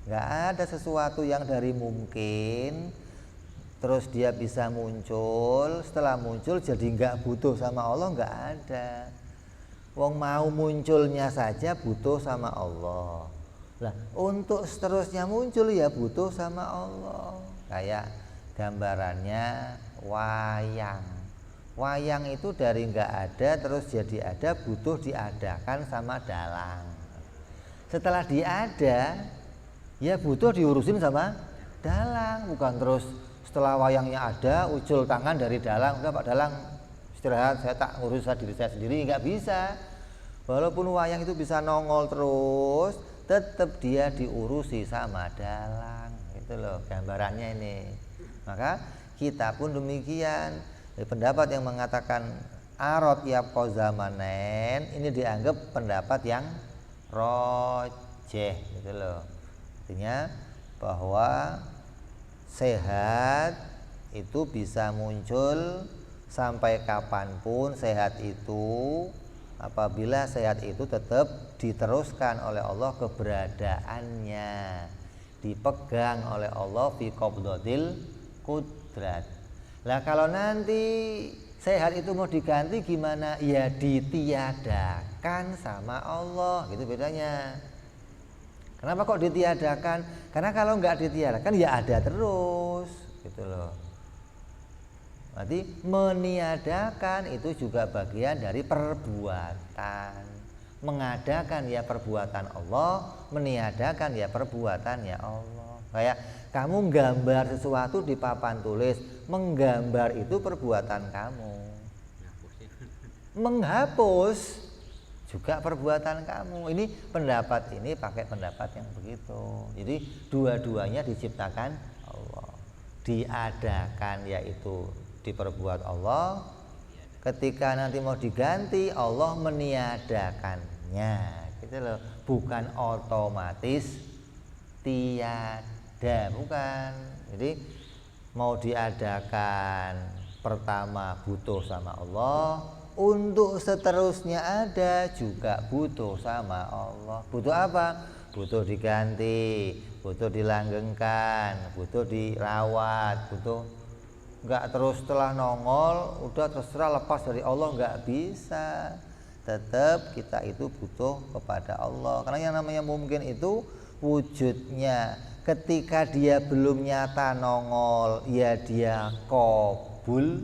Nggak ada sesuatu yang dari mungkin terus dia bisa muncul, setelah muncul jadi nggak butuh sama Allah, nggak ada. Wong mau munculnya saja butuh sama Allah. Lah, untuk seterusnya muncul ya butuh sama Allah. Kayak gambarannya wayang. Wayang itu dari nggak ada terus jadi ada, butuh diadakan sama dalang. Setelah diada, ya butuh diurusin sama dalang. Bukan terus setelah wayangnya ada, ucul tangan dari dalang, udah Pak Dalang istirahat, saya tak ngurus diri saya sendiri, nggak bisa. Walaupun wayang itu bisa nongol terus, tetap dia diurusi sama dalang, gitu loh gambarannya ini. Maka kita pun demikian. Pendapat yang mengatakan arot yabqa zamanen ini dianggap pendapat yang rojeh, gitu loh. Artinya bahwa sehat itu bisa muncul sampai kapanpun sehat itu, apabila sehat itu tetap diteruskan oleh Allah keberadaannya, dipegang oleh Allah fi qabdatil qudrat. Lah kalau nanti sehat itu mau diganti gimana? Ya ditiadakan sama Allah, gitu bedanya. Kenapa kok ditiadakan? Karena kalau nggak ditiadakan ya ada terus, gitu loh. Berarti meniadakan itu juga bagian dari perbuatan. Mengadakan ya perbuatan Allah, meniadakan ya perbuatan ya Allah. Kayak kamu gambar sesuatu di papan tulis, menggambar itu perbuatan kamu. Menghapus juga perbuatan kamu. Ini pendapat ini pakai pendapat yang begitu. Jadi dua-duanya diciptakan Allah. Diadakan yaitu diperbuat Allah, ketika nanti mau diganti Allah meniadakannya, gitu loh. Bukan otomatis tiada, bukan. Jadi mau diadakan pertama butuh sama Allah, untuk seterusnya ada juga butuh sama Allah. Butuh apa? Butuh diganti, butuh dilanggengkan, butuh dirawat, butuh. Enggak terus setelah nongol udah terserah lepas dari Allah, enggak bisa. Tetap kita itu butuh kepada Allah. Karena yang namanya mungkin itu wujudnya ketika dia belum nyata nongol, ya dia qabul,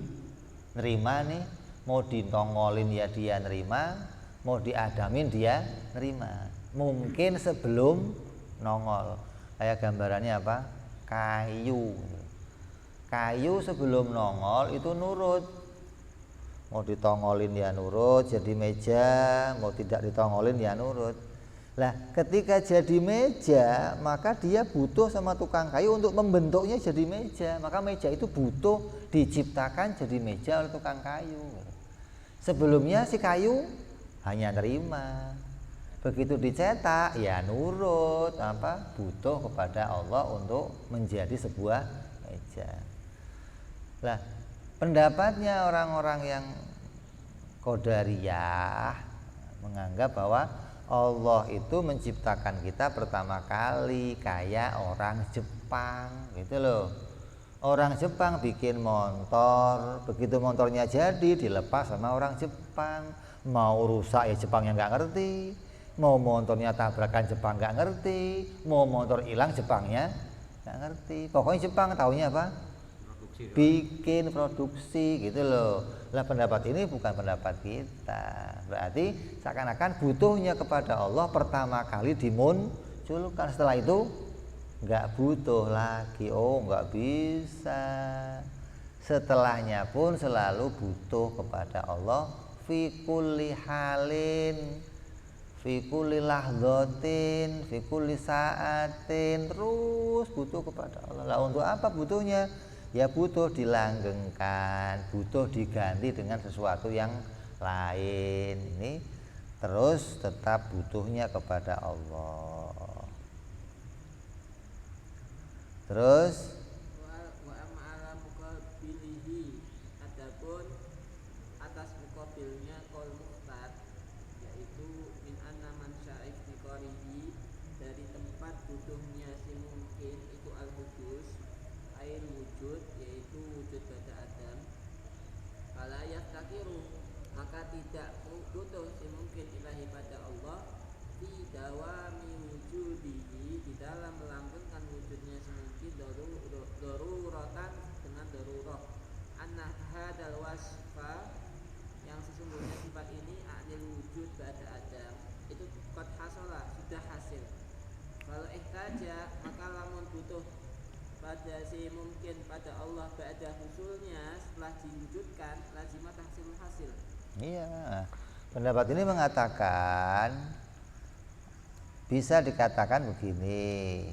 nerima nih. Mau ditongolin ya dia nerima, mau diadamin dia nerima. Mungkin sebelum nongol. Kayak gambarannya apa? Kayu. Kayu sebelum nongol itu nurut, mau ditongolin ya nurut jadi meja, mau tidak ditongolin ya nurut. Lah ketika jadi meja maka dia butuh sama tukang kayu untuk membentuknya jadi meja. Maka meja itu butuh diciptakan jadi meja oleh tukang kayu. Sebelumnya si kayu hanya terima, begitu dicetak ya nurut, butuh kepada Allah untuk menjadi sebuah meja. Lah, pendapatnya orang-orang yang Qadariyah menganggap bahwa Allah itu menciptakan kita pertama kali kayak orang Jepang, gitu loh. Orang Jepang bikin motor, begitu motornya jadi dilepas sama orang Jepang. Mau rusak ya Jepangnya nggak ngerti, mau motornya tabrakan Jepang nggak ngerti, mau motor hilang Jepangnya nggak ngerti. Pokoknya Jepang taunya apa? Bikin produksi, gitu loh. Lah pendapat ini bukan pendapat kita. Berarti seakan-akan butuhnya kepada Allah pertama kali dimunculkan, setelah itu nggak butuh lagi. Oh, nggak bisa. Setelahnya pun selalu butuh kepada Allah fi kulli halin, fi kulli lahzatin, fi kulli saatin, terus butuh kepada Allah. Lah untuk apa butuhnya? Ya butuh dilanggengkan, butuh diganti dengan sesuatu yang lain. Ini terus tetap butuhnya kepada Allah. Terus wa amma ala muqabilihi, adapun atas muqabilnya qaul muqtad, yaitu min anna man sya'if biqarihi, dari tempat butuhnya si mungkin itu al hudus air wujud, yaitu wujud pada Adam. Fala yaftakiru, maka tidak butuh si mungkin ilahi pada Allah fi dawami wujudihi, di dalam melanggengkan wujudnya si mungkin daruratan, dengan darurah. Anna hadal wasfa, yang sesungguhnya sifat ini adil wujud pada Adam itu qad hasalah, sudah hasil. Kalau ihtaja, maka lamun butuh pada si mungkin pada Allah ba'da husulnya, setelah diwujudkan, lazimah tahsilul hasil. iya, pendapat ini mengatakan bisa dikatakan begini.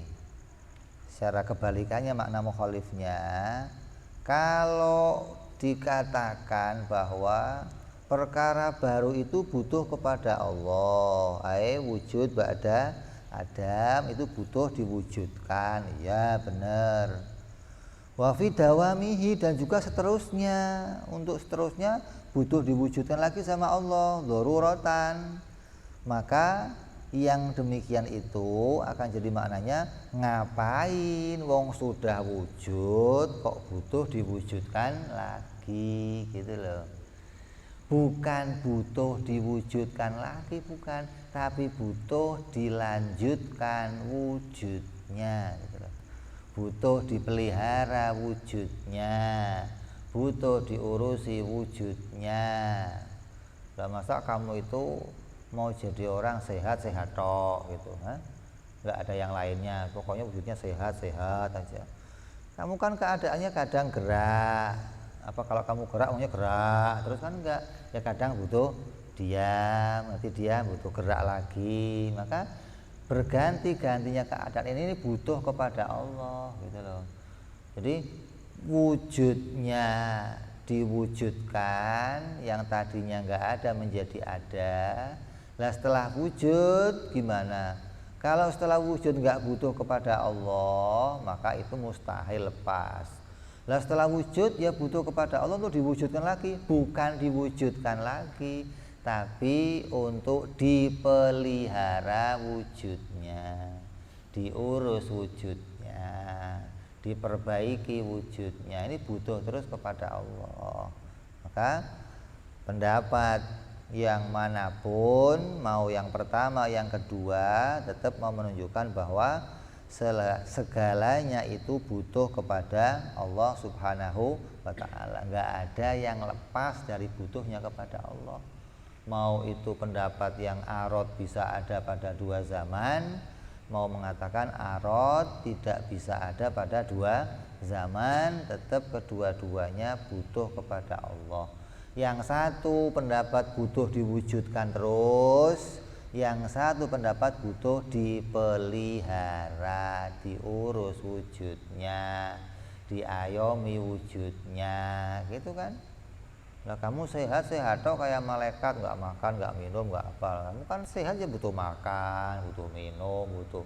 Secara kebalikannya makna mukhalifnya, kalau dikatakan bahwa perkara baru itu butuh kepada Allah, wujud ba'da Adam itu butuh diwujudkan, ya benar. Wa fi dawamihi, dan juga seterusnya, untuk seterusnya butuh diwujudkan lagi sama Allah, daruratan. Maka yang demikian itu akan jadi maknanya, ngapain wong sudah wujud kok butuh diwujudkan lagi, gitu loh. Bukan butuh diwujudkan lagi, bukan, tapi butuh dilanjutkan wujudnya, gitu loh. Butuh dipelihara wujudnya, butuh diurusi wujudnya. Lah masa kamu itu mau jadi orang sehat-sehat tok gitu, nggak ada yang lainnya, pokoknya wujudnya sehat-sehat aja. Kamu kan keadaannya kadang gerak, apa kalau kamu gerak maunya gerak terus kan enggak, ya kadang butuh diam, nanti diam butuh gerak lagi. Maka berganti-gantinya keadaan ini butuh kepada Allah, gitu loh. Jadi wujudnya diwujudkan, yang tadinya enggak ada menjadi ada. Lah setelah wujud gimana? Kalau setelah wujud enggak butuh kepada Allah, maka itu mustahil lepas. Lah setelah wujud ya butuh kepada Allah untuk diwujudkan lagi, bukan diwujudkan lagi, tapi untuk dipelihara wujudnya, diurus wujudnya, diperbaiki wujudnya. Ini butuh terus kepada Allah. Maka pendapat yang manapun, mau yang pertama, yang kedua, tetap mau menunjukkan bahwa segalanya itu butuh kepada Allah Subhanahu wa ta'ala. Enggak ada yang lepas dari butuhnya kepada Allah. Mau itu pendapat yang arad bisa ada pada dua zaman, mau mengatakan arad tidak bisa ada pada dua zaman, tetap kedua-duanya butuh kepada Allah. Yang satu pendapat butuh diwujudkan terus, yang satu pendapat butuh dipelihara, diurus wujudnya, diayomi wujudnya, gitu kan. Lah kamu sehat-sehat toh kayak malaikat, nggak makan, nggak minum, nggak apa. Kamu kan sehat ya butuh makan, butuh minum, butuh,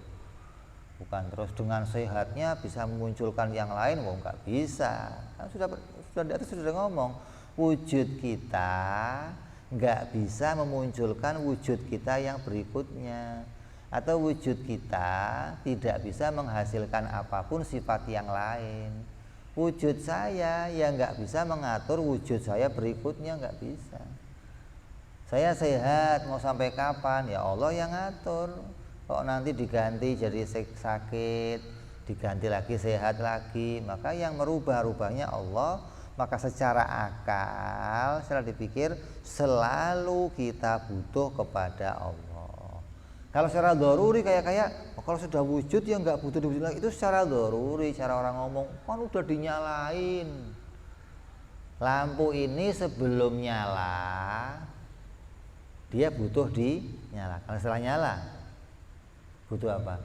bukan terus dengan sehatnya bisa memunculkan yang lain, nggak bisa. Kan sudah di atas sudah ngomong, wujud kita nggak bisa memunculkan wujud kita yang berikutnya, atau wujud kita tidak bisa menghasilkan apapun sifat yang lain. Wujud saya ya nggak bisa mengatur wujud saya berikutnya, nggak bisa. Saya sehat mau sampai kapan ya Allah yang ngatur. Kok nanti diganti jadi sakit, diganti lagi sehat lagi, maka yang merubah-rubahnya Allah. Maka secara akal, secara dipikir, selalu kita butuh kepada Allah. Kalau secara doruri kayak kalau sudah wujud ya nggak butuh diwujud lagi, itu secara doruri, cara orang ngomong kan udah dinyalain. Lampu ini sebelum nyala dia butuh dinyala. Kalau setelah nyala butuh apa?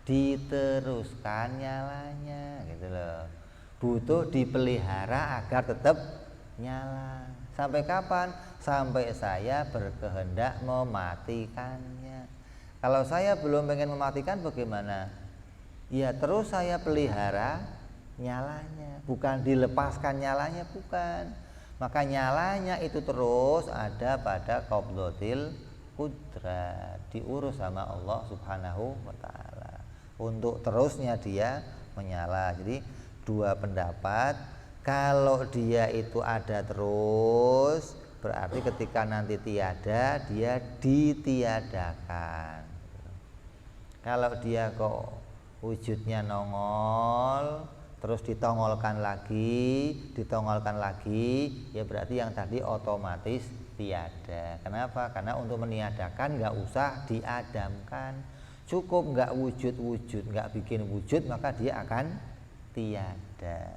Diteruskan nyalanya gitu loh. Butuh dipelihara agar tetap nyala. Sampai kapan? Sampai saya berkehendak mematikannya. Kalau saya belum pengen mematikan bagaimana? Ya terus saya pelihara nyalanya, bukan dilepaskan nyalanya, bukan. Maka nyalanya itu terus ada pada qabdatil qudrat, diurus sama Allah Subhanahu wa taala. Untuk terusnya dia menyala. Jadi dua pendapat. Kalau dia itu ada terus, berarti ketika nanti tiada, dia ditiadakan. Kalau dia kok wujudnya nongol, terus ditongolkan lagi, ya berarti yang tadi otomatis tiada. Kenapa? Karena untuk meniadakan nggak usah diadamkan, cukup nggak wujud, nggak bikin wujud, maka dia akan tiada.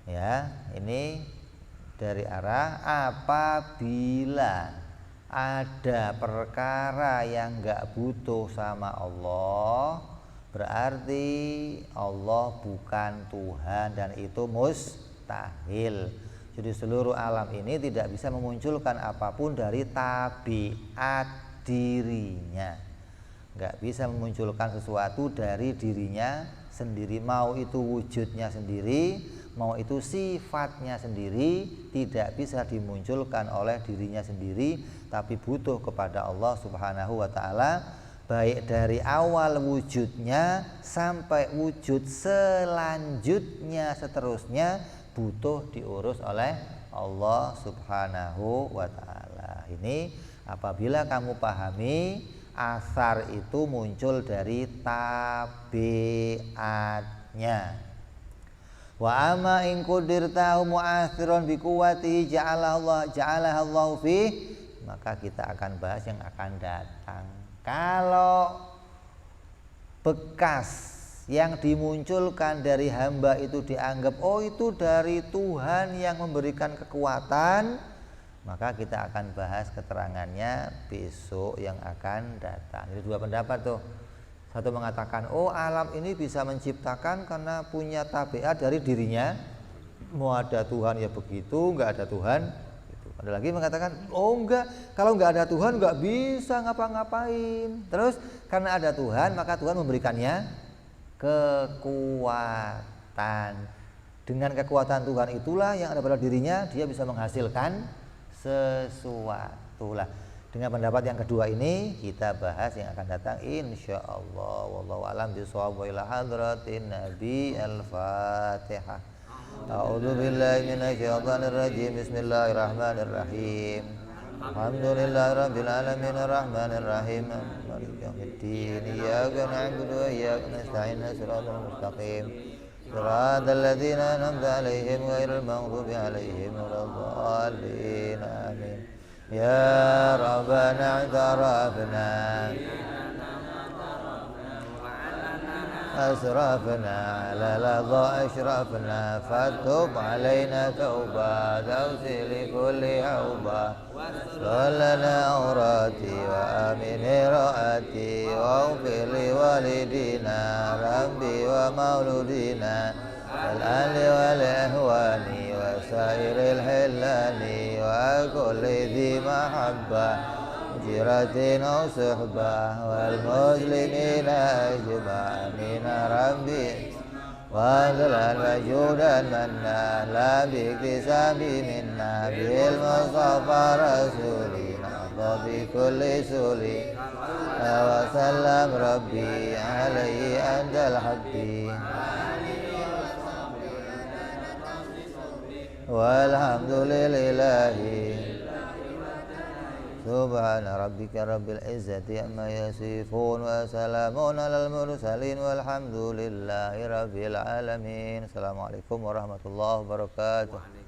Ya, ini dari arah apabila ada perkara yang nggak butuh sama Allah, berarti Allah bukan Tuhan dan itu mustahil. Jadi seluruh alam ini tidak bisa memunculkan apapun dari tabiat dirinya, nggak bisa memunculkan sesuatu dari dirinya sendiri, mau itu wujudnya sendiri, mau itu sifatnya sendiri, tidak bisa dimunculkan oleh dirinya sendiri, tapi butuh kepada Allah Subhanahu wa taala, baik dari awal wujudnya sampai wujud selanjutnya seterusnya butuh diurus oleh Allah Subhanahu wa taala. Ini apabila kamu pahami asar itu muncul dari tabiatnya. Wa amma in qudirtahu mu'athiron bi quwwatihi ja'alaha Allah fi, maka kita akan bahas yang akan datang. Kalau bekas yang dimunculkan dari hamba itu dianggap itu dari Tuhan yang memberikan kekuatan, maka kita akan bahas keterangannya besok yang akan datang. Ini dua pendapat tuh. Satu mengatakan alam ini bisa menciptakan karena punya tabiat dari dirinya, mau ada Tuhan ya begitu, nggak ada Tuhan gitu. Ada lagi mengatakan enggak, kalau nggak ada Tuhan nggak bisa ngapa-ngapain. Terus karena ada Tuhan maka Tuhan memberikannya kekuatan. Dengan kekuatan Tuhan itulah yang ada pada dirinya, dia bisa menghasilkan sesuatu lah. Dengan pendapat yang kedua ini kita bahas yang akan datang insyaallah. Wallahu a'lam bishawab. Wa ila hadratin nabi al-fatihah. A'udzu billahi minasyaitonir rajim. Bismillahirrahmanirrahim. Alhamdulillahirabbil alamin arrahmanir rahim maliki yaumiddin. Iyyaka na'budu wa iyyaka nasta'in. Shiratal mustaqim. Shiratal ladzina an'amta 'alaihim ghairil maghdubi 'alaihim waladdallin. Amin. Ya Rabbana i'tarafna asrafna ala ladha ashrafna fatub alaina tauba tawsili kulli auba salana aurati wa amin raati wa ufili walidina rabbi wa mauludina wal ali wal ihwani wa sairil hilani wa kulli dhi mahabbah jiratin aw suhbah wal muslimina ajma'ina rabbi wa dhalan wajudan manna la biktisabi minna bil mustafa rasulina bi kulli suli wa sallam rabbi alaihi antal habbi walhamdulillahi subhana rabbika rabbil izzati amma yasifun wa salamun alal mursalin walhamdulillahi rabbil alamin. Assalamualaikum warahmatullahi wabarakatuh.